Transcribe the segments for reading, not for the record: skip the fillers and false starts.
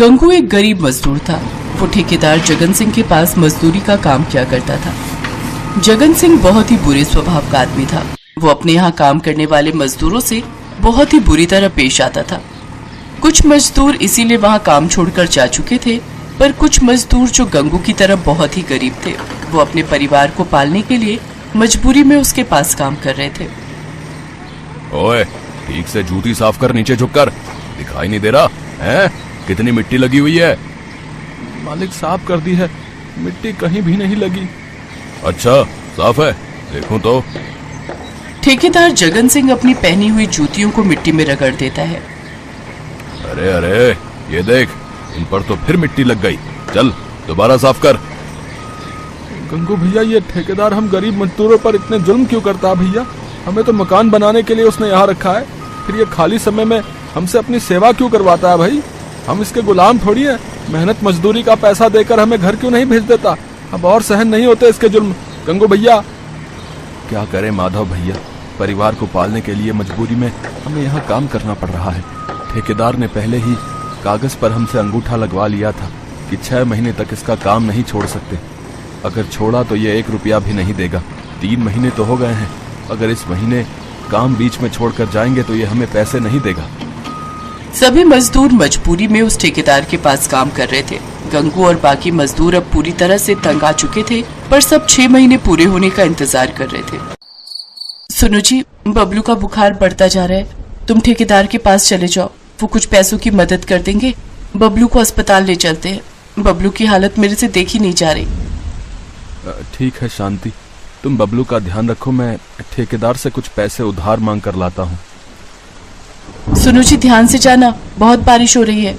गंगू एक गरीब मजदूर था। वो ठेकेदार जगन सिंह के पास मजदूरी का काम किया करता था। जगन सिंह बहुत ही बुरे स्वभाव का आदमी था। वो अपने यहाँ काम करने वाले मजदूरों से बहुत ही बुरी तरह पेश आता था। कुछ मजदूर इसीलिए वहाँ काम छोड़कर जा चुके थे, पर कुछ मजदूर जो गंगू की तरह बहुत ही गरीब थे, वो अपने परिवार को पालने के लिए मजबूरी में उसके पास काम कर रहे थे। ओए, ठीक से जूती साफ कर, नीचे झुककर। दिखाई नहीं दे रहा है? कितनी मिट्टी लगी हुई है? मालिक, साफ कर दी है, मिट्टी कहीं भी नहीं लगी। अच्छा, साफ है, देखूं तो। ठेकेदार जगन सिंह अपनी पहनी हुई जूतियों को मिट्टी में रगड़ देता है। अरे अरे, ये देख, इन पर तो फिर मिट्टी लग गई। चल, दोबारा साफ कर। गंगू भैया, ये ठेकेदार हम गरीब मजदूरों पर इतने जुल्म क्यों करता है भैया? हमें तो मकान बनाने के लिए उसने यहाँ रखा है, फिर ये खाली समय में हमसे अपनी सेवा क्यों करवाता है भाई? हम इसके गुलाम थोड़ी हैं। मेहनत मजदूरी का पैसा देकर हमें घर क्यों नहीं भेज देता? अब और सहन नहीं होते इसके जुल्म। गंगू भैया, क्या करें माधव भैया, परिवार को पालने के लिए मजबूरी में हमें यहाँ काम करना पड़ रहा है। ठेकेदार ने पहले ही कागज पर हमसे अंगूठा लगवा लिया था कि 6 महीने तक इसका काम नहीं छोड़ सकते। अगर छोड़ा तो ये 1 रुपया भी नहीं देगा। 3 महीने तो हो गए हैं। अगर इस महीने काम बीच में छोड़कर जाएंगे तो ये हमें पैसे नहीं देगा। सभी मजदूर मजबूरी में उस ठेकेदार के पास काम कर रहे थे। गंगू और बाकी मजदूर अब पूरी तरह से तंग आ चुके थे, पर सब 6 महीने पूरे होने का इंतजार कर रहे थे। सुनो जी, बबलू का बुखार बढ़ता जा रहा है, तुम ठेकेदार के पास चले जाओ, वो कुछ पैसों की मदद कर देंगे। बबलू को अस्पताल ले चलते हैं। बबलू की हालत मेरे से देखी नहीं जा रही। ठीक है शांति, तुम बबलू का ध्यान रखो। मैं ठेकेदार से कुछ पैसे उधार मांग कर लाता हूँ। सुनो जी, ध्यान से जाना, बहुत बारिश हो रही है।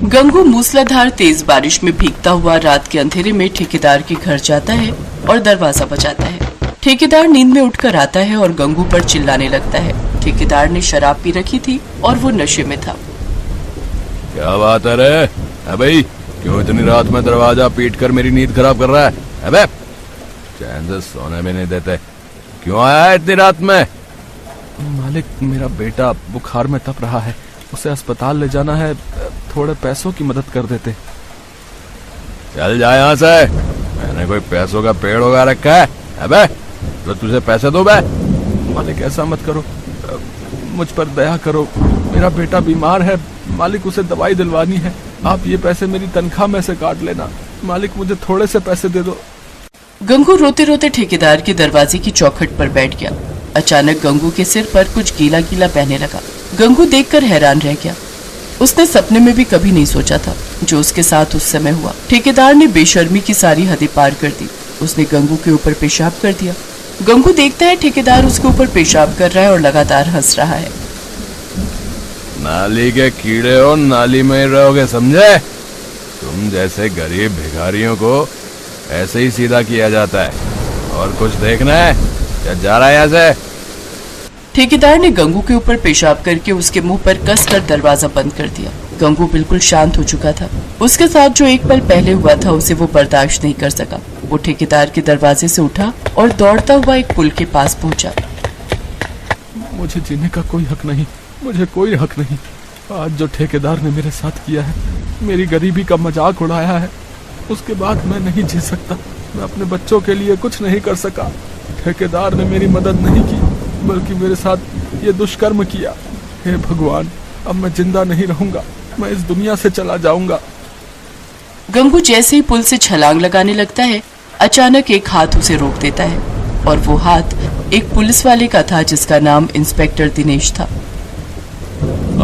गंगू मूसलाधार तेज बारिश में भीगता हुआ रात के अंधेरे में ठेकेदार के घर जाता है और दरवाजा बजाता है। ठेकेदार नींद में उठकर आता है और गंगू पर चिल्लाने लगता है। ठेकेदार ने शराब पी रखी थी और वो नशे में था। क्या बात है रे? अबे, क्यों इतनी रात में दरवाजा पीट कर मेरी नींद खराब कर रहा है? अबे, चैन से सोने भी नहीं देते। क्यों आया है इतनी रात में? मालिक, मेरा बेटा बुखार में तप रहा है, उसे अस्पताल ले जाना है, थोड़े पैसों की मदद कर देते। चल जा यहाँ से। मैंने कोई पैसों का पेड़ उगा रखा है? अबे, तो तुझे पैसे दो बे। मालिक, ऐसा मत करो, मुझ पर दया करो। मेरा बेटा बीमार है मालिक, उसे दवाई दिलवानी है। आप ये पैसे मेरी तनख्वाह में से काट लेना। मालिक, मुझे थोड़े से पैसे दे दो। गंगू रोते रोते ठेकेदार के दरवाजे की चौखट पर बैठ गया। अचानक गंगू के सिर पर कुछ गीला गीला बहने लगा। गंगू देखकर हैरान रह गया। उसने सपने में भी कभी नहीं सोचा था जो उसके साथ उस समय हुआ। ठेकेदार ने बेशर्मी की सारी हदें पार कर दी। उसने गंगू के ऊपर पेशाब कर दिया। गंगू देखता है ठेकेदार उसके ऊपर पेशाब कर रहा है और लगातार हंस रहा है। नाली के कीड़े हो, नाली में ही रहोगे, समझे? तुम जैसे गरीब भिखारियों को ऐसे ही सीधा किया जाता है। और कुछ देखना है या जा रहा है यहाँ से? ठेकेदार ने गंगू के ऊपर पेशाब करके उसके मुंह पर कसकर दरवाजा बंद कर दिया। गंगू बिल्कुल शांत हो चुका था। उसके साथ जो एक पल पहले हुआ था उसे वो बर्दाश्त नहीं कर सका। वो ठेकेदार के दरवाजे से उठा और दौड़ता हुआ एक पुल के पास पहुंचा। मुझे जीने का कोई हक नहीं, मुझे कोई हक नहीं। आज जो ठेकेदार ने मेरे साथ किया है, मेरी गरीबी का मजाक उड़ाया है, उसके बाद मैं नहीं जी सकता। मैं अपने बच्चों के लिए कुछ नहीं कर सका। ठेकेदार ने मेरी मदद नहीं की, बल्कि मेरे साथ ये दुष्कर्म किया। हे भगवान, अब मैं जिंदा नहीं रहूंगा, मैं इस दुनिया से चला जाऊंगा। गंगू जैसे ही पुल से छलांग लगाने लगता है, अचानक एक हाथ उसे रोक देता है और वो हाथ एक पुलिस वाले का था जिसका नाम इंस्पेक्टर दिनेश था।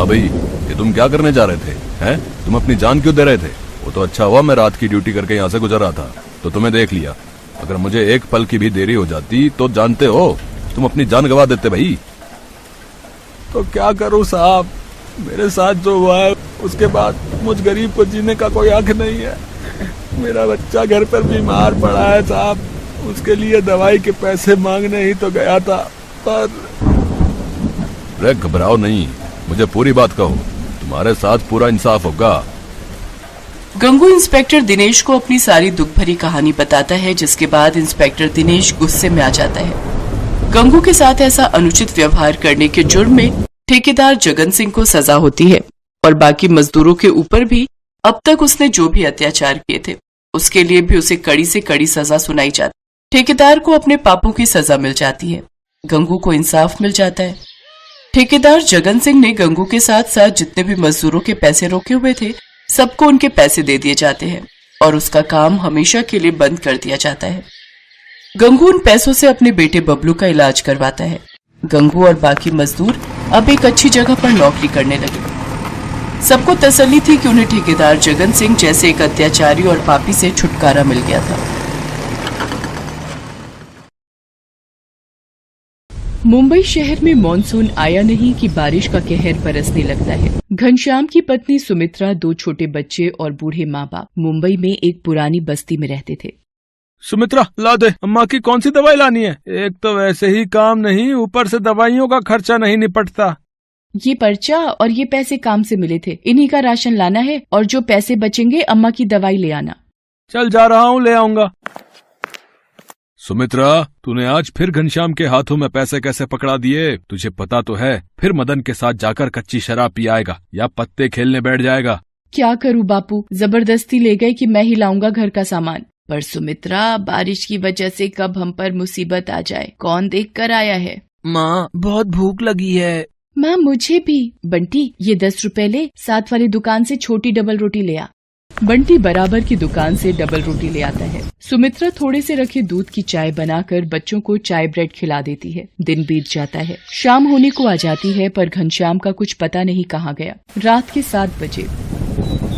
अबे, ये तुम क्या करने जा रहे थे? हैं? तुम अपनी जान क्यों दे रहे थे? वो तो अच्छा हुआ मैं रात की ड्यूटी करके यहाँ से गुजर रहा था तो तुम्हें देख लिया। अगर मुझे एक पल की भी देरी हो जाती तो जानते हो तुम अपनी जान गंवा देते भाई। तो क्या करूं साहब, मेरे साथ जो हुआ है उसके बाद मुझ गरीब को जीने का कोई हक नहीं है। मेरा बच्चा घर पर बीमार पड़ा है साहब, उसके लिए दवाई के पैसे मांगने ही तो गया था, पर अरे घबराओ नहीं, मुझे पूरी बात कहो, तुम्हारे साथ पूरा इंसाफ होगा। गंगू इंस्पेक्टर दिनेश को अपनी सारी दुख भरी कहानी बताता है, जिसके बाद इंस्पेक्टर दिनेश गुस्से में आ जाता है। गंगू के साथ ऐसा अनुचित व्यवहार करने के जुर्म में ठेकेदार जगन सिंह को सजा होती है और बाकी मजदूरों के ऊपर भी अब तक उसने जो भी अत्याचार किए थे उसके लिए भी उसे कड़ी से कड़ी सजा सुनाई जाती। ठेकेदार को अपने पापों की सजा मिल जाती है, गंगू को इंसाफ मिल जाता है। ठेकेदार जगन सिंह ने गंगू के साथ साथ जितने भी मजदूरों के पैसे रोके हुए थे सबको उनके पैसे दे दिए जाते हैं और उसका काम हमेशा के लिए बंद कर दिया जाता है। गंगू उन पैसों से अपने बेटे बबलू का इलाज करवाता है। गंगू और बाकी मजदूर अब एक अच्छी जगह पर नौकरी करने लगे। सबको तसल्ली थी कि उन्हें ठेकेदार जगन सिंह जैसे एक अत्याचारी और पापी से छुटकारा मिल गया था। मुंबई शहर में मॉनसून आया नहीं कि बारिश का कहर बरसने लगता है। घनश्याम की पत्नी सुमित्रा, 2 छोटे बच्चे और बूढ़े माँ बाप मुंबई में एक पुरानी बस्ती में रहते थे। सुमित्रा, ला दे, अम्मा की कौन सी दवाई लानी है? एक तो वैसे ही काम नहीं, ऊपर से दवाइयों का खर्चा नहीं निपटता। ये पर्चा और ये पैसे काम से मिले थे, इन्हीं का राशन लाना है और जो पैसे बचेंगे अम्मा की दवाई ले आना। चल जा रहा हूँ, ले आऊंगा। सुमित्रा, तूने आज फिर घनश्याम के हाथों में पैसे कैसे पकड़ा दिए? तुझे पता तो है फिर मदन के साथ जाकर कच्ची शराब पी आएगा या पत्ते खेलने बैठ जाएगा। क्या करूँ बापू, जबरदस्ती ले गए कि मैं ही लाऊंगा घर का सामान। पर सुमित्रा, बारिश की वजह से कब हम पर मुसीबत आ जाए, कौन देख कर आया है? माँ, बहुत भूख लगी है। माँ, मुझे भी। बंटी, ये 10 रुपए ले, साथ वाली दुकान से छोटी डबल रोटी ले आ। बंटी बराबर की दुकान से डबल रोटी ले आता है। सुमित्रा थोड़े से रखे दूध की चाय बनाकर बच्चों को चाय ब्रेड खिला देती है। दिन बीत जाता है, शाम होने को आ जाती है, पर घनश्याम का कुछ पता नहीं कहाँ गया। रात के 7 बजे।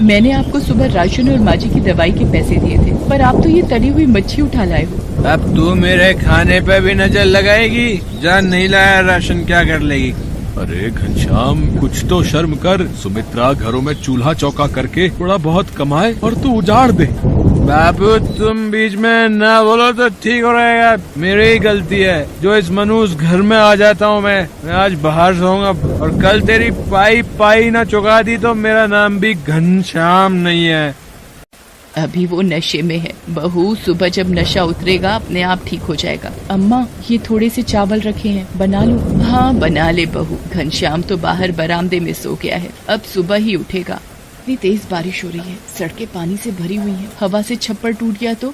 मैंने आपको सुबह राशन और माजी की दवाई के पैसे दिए थे, पर आप तो ये तली हुई मच्छी उठा लाए हो। अब तू मेरे खाने पे भी नजर लगाएगी? जान नहीं लाया राशन, क्या कर लेगी? अरे घनश्याम, कुछ तो शर्म कर। सुमित्रा घरों में चूल्हा चौका करके थोड़ा बहुत कमाए और तू उजाड़ दे। बाबू, तुम बीच में ना बोलो तो ठीक हो रहेगा। मेरी ही गलती है जो इस मनुष्य घर में आ जाता हूँ। मैं आज बाहर सोऊंगा और कल तेरी पाई ना चुका दी तो मेरा नाम भी घनश्याम नहीं है। अभी वो नशे में है बहू, सुबह जब नशा उतरेगा अपने आप ठीक हो जाएगा। अम्मा, ये थोड़े से चावल रखे हैं, बना लो। हाँ, बना ले बहू। घनश्याम तो बाहर बरामदे में सो गया है, अब सुबह ही उठेगा। इतनी तेज बारिश हो रही है, सड़कें पानी से भरी हुई हैं, हवा से छप्पर टूट गया तो?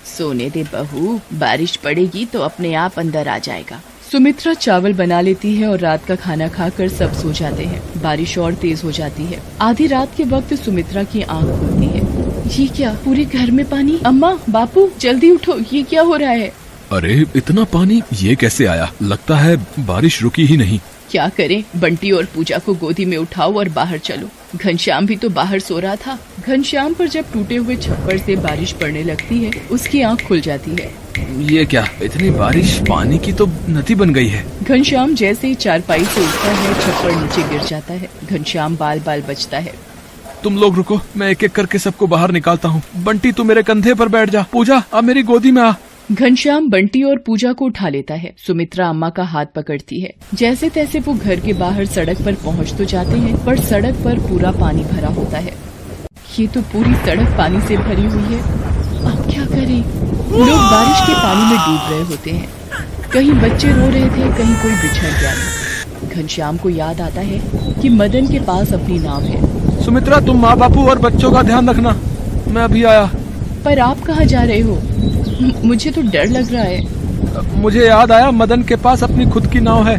सोने दे बहू, बारिश पड़ेगी तो अपने आप अंदर आ जाएगा। सुमित्रा चावल बना लेती है और रात का खाना खाकर सब सो जाते हैं। बारिश और तेज हो जाती है। आधी रात के वक्त सुमित्रा की आंख खुलती है। ये क्या, पूरे घर में पानी? अम्मा, बापू, जल्दी उठो, ये क्या हो रहा है? अरे इतना पानी ये कैसे आया? लगता है बारिश रुकी ही नहीं। क्या करें, बंटी और पूजा को गोदी में उठाओ और बाहर चलो। घनश्याम भी तो बाहर सो रहा था। घनश्याम पर जब टूटे हुए छप्पर से बारिश पड़ने लगती है, उसकी आंख खुल जाती है। ये क्या, इतनी बारिश, पानी की तो नदी बन गई है। घनश्याम जैसे ही चारपाई से उठता है, छप्पर नीचे गिर जाता है। घनश्याम बाल बाल बचता है। तुम लोग रुको, मैं एक एक करके सबको बाहर निकालता हूँ। बंटी, तू मेरे कंधे पर बैठ जा। पूजा, अब मेरी गोदी में आ। घनश्याम बंटी और पूजा को उठा लेता है। सुमित्रा अम्मा का हाथ पकड़ती है। जैसे तैसे वो घर के बाहर सड़क पर पहुंच तो जाते हैं, पर सड़क पर पूरा पानी भरा होता है। ये तो पूरी सड़क पानी से भरी हुई है, अब क्या करें? लोग बारिश के पानी में डूब रहे होते हैं। कहीं बच्चे रो रहे थे, कहीं कोई बिछड़ गया। घनश्याम को याद आता है कि मदन के पास अपनी नाव है। सुमित्रा, तुम माँ बापू और बच्चों का ध्यान रखना, मैं अभी आया। पर आप कहाँ जा रहे हो? मुझे तो डर लग रहा है। मुझे याद आया, मदन के पास अपनी खुद की नाव है।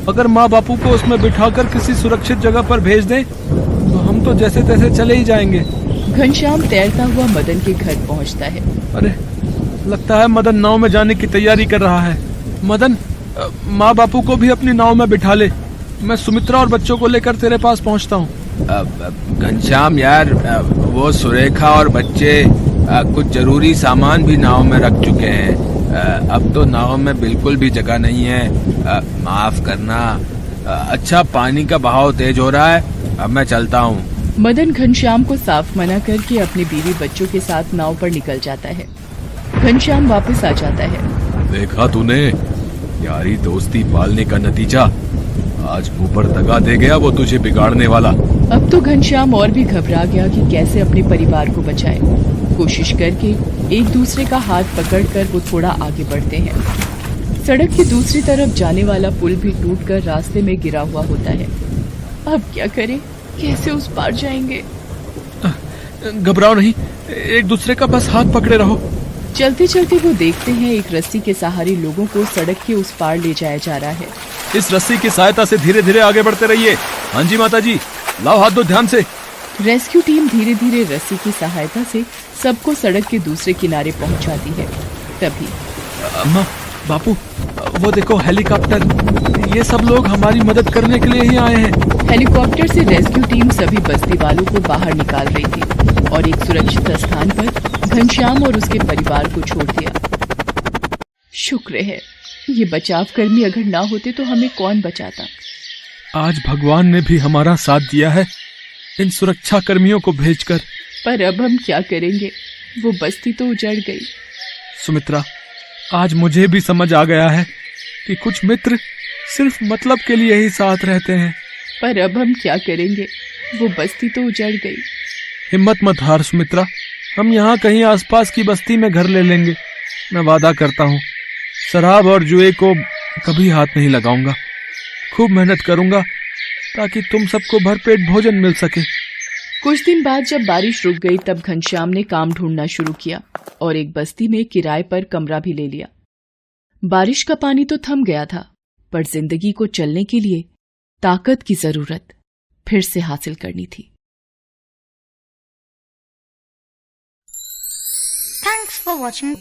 अगर माँ बापू को उसमें बिठाकर किसी सुरक्षित जगह पर भेज दें तो हम तो जैसे तैसे चले ही जाएंगे। घनश्याम तैरता हुआ मदन के घर पहुंचता है। अरे, लगता है मदन नाव में जाने की तैयारी कर रहा है। मदन, माँ बापू को भी अपनी नाव में बिठा ले। मैं सुमित्रा और बच्चों को लेकर तेरे पास पहुँचता हूँ। घनश्याम यार, वो सुरेखा और बच्चे कुछ जरूरी सामान भी नाव में रख चुके हैं। अब तो नाव में बिल्कुल भी जगह नहीं है। माफ करना। अच्छा, पानी का बहाव तेज हो रहा है, अब मैं चलता हूँ। मदन घनश्याम को साफ मना करके अपनी बीवी बच्चों के साथ नाव पर निकल जाता है। घनश्याम वापस आ जाता है। देखा तूने, यारी दोस्ती पालने का नतीजा। आज मुंह पर दगा दे गया वो तुझे बिगाड़ने वाला। अब तो घनश्याम और भी घबरा गया कि कैसे अपने परिवार को बचाए। कोशिश करके एक दूसरे का हाथ पकड़कर वो थोड़ा आगे बढ़ते हैं। सड़क की दूसरी तरफ जाने वाला पुल भी टूटकर रास्ते में गिरा हुआ होता है। अब क्या करें, कैसे उस पार जाएंगे? घबराओ नहीं, एक दूसरे का बस हाथ पकड़े रहो। चलते चलते वो देखते हैं एक रस्सी के सहारे लोगों को सड़क के उस पार ले जाया जा रहा है। इस रस्सी की सहायता से धीरे धीरे आगे बढ़ते रहिए। हाँ जी माता जी, लाओ हाथ दो ध्यान से। रेस्क्यू टीम धीरे धीरे रस्सी की सहायता से सबको सड़क के दूसरे किनारे पहुंचाती है। तभी अम्मा, बापू, वो देखो हेलीकॉप्टर। ये सब लोग हमारी मदद करने के लिए ही आए हैं। हेलीकॉप्टर से रेस्क्यू टीम सभी बस्ती वालों को बाहर निकाल रही थी और एक सुरक्षित स्थान पर घनश्याम और उसके परिवार को छोड़ दिया। शुक्र है, ये बचाव कर्मी अगर ना होते तो हमें कौन बचाता। आज भगवान ने भी हमारा साथ दिया है इन सुरक्षा कर्मियों को भेजकर। पर अब हम क्या करेंगे, वो बस्ती तो उजड़ गई। सुमित्रा, आज मुझे भी समझ आ गया है कि कुछ मित्र सिर्फ मतलब के लिए ही साथ रहते हैं। पर अब हम क्या करेंगे, वो बस्ती तो उजड़ गई। हिम्मत मत हार सुमित्रा, हम यहाँ कहीं आसपास की बस्ती में घर ले लेंगे। मैं वादा करता हूँ, शराब और जुए को कभी हाथ नहीं लगाऊंगा। खूब मेहनत करूंगा ताकि तुम सबको भरपेट भोजन मिल सके। कुछ दिन बाद जब बारिश रुक गई तब घनश्याम ने काम ढूंढना शुरू किया और एक बस्ती में किराए पर कमरा भी ले लिया। बारिश का पानी तो थम गया था, पर जिंदगी को चलने के लिए ताकत की जरूरत फिर से हासिल करनी थी। Thanks for watching.